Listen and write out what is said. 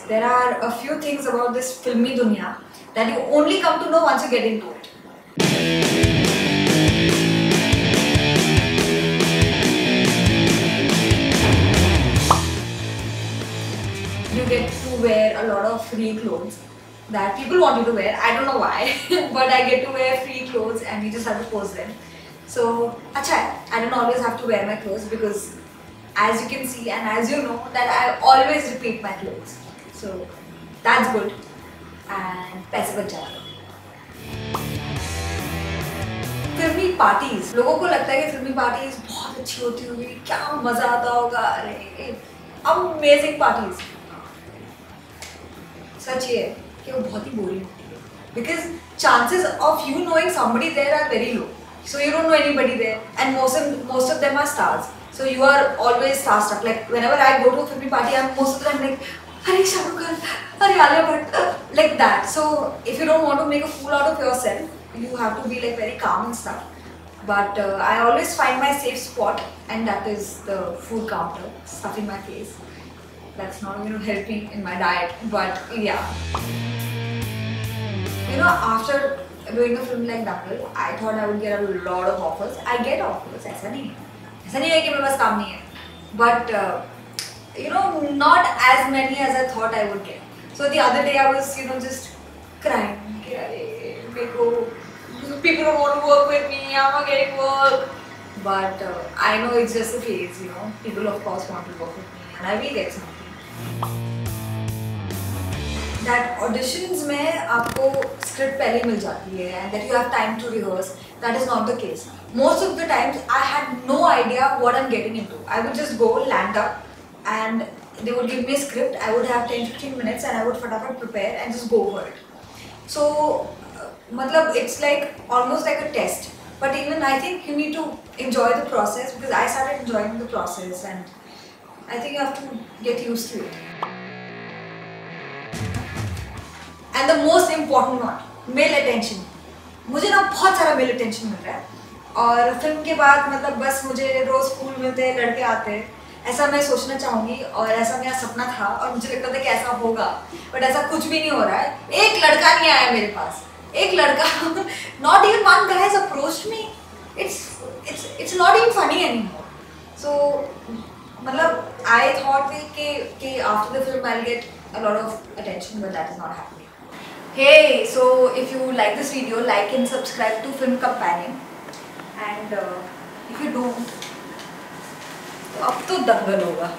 there are a few things about this filmy dunya that you only come to know once you get into it. You get to wear a lot of free clothes that people want you to wear. I don't know why, but I get to wear free clothes and you just have to post them. So, I don't always have to wear my clothes because, as you can see and as you know, that I always repeat my clothes. So that's good. And पैसे बच जाते हैं. फिल्मी parties, लोगों को लगता है कि फिल्मी पार्टीज बहुत अच्छी होती होगी, क्या मजा आता होगा. अरे अमेजिंग पार्टीज. सच ये है कि वो बहुत ही बोरिंग होती है because chances of you knowing somebody there are very low. So you don't know anybody there, and most of them are stars. So you are always starstruck. Like whenever I go to a filmy party, I'm most of the time like, "Arey Shah Rukh Khan, Arey Alia Bhatt," like that. So if you don't want to make a fool out of yourself, you have to be like very calm and stuff. But I always find my safe spot, and that is the food counter, stuffing my face. That's not helping in my diet, but yeah. After doing a film like Dangal, I thought I would get a lot of offers. I get offers, ऐसा नहीं है कि मेरे पास काम नहीं है. But not as many as I thought I would get. So the other day I was just crying. People don't want to work with me. I'm not getting work. But I know it's just a phase. People of course want to work with me, and I will get something. That auditions में आपको script पहले मिल जाती है and that you have time to rehearse. That is not the case. Most of the times I had no idea what I'm getting into. I would just go land up and they would give me a script. I would have 10-15 minutes and I would fatapat prepare and just go for it. So it's like almost like a test. But even I think you need to enjoy the process because I started enjoying the process and I think you have to get used to it. And the most important one, male attention. मुझे ना बहुत सारा male attention मिल रहा है और film के बाद बस मुझे रोज फूल मिलते हैं, लड़के आते हैं, ऐसा मैं सोचना चाहूँगी और ऐसा मेरा सपना था और मुझे लगता था कि ऐसा होगा, बट ऐसा कुछ भी नहीं हो रहा है. एक लड़का नहीं आया मेरे पास, एक लड़का not even one guy has approached me. It's not even funny anymore. So I thought कि after the film I'll get a lot of attention, but that is not happening. Hey, so if you like this video, like and subscribe to Film Companion. And if you don't, तो अब तो दंगल होगा.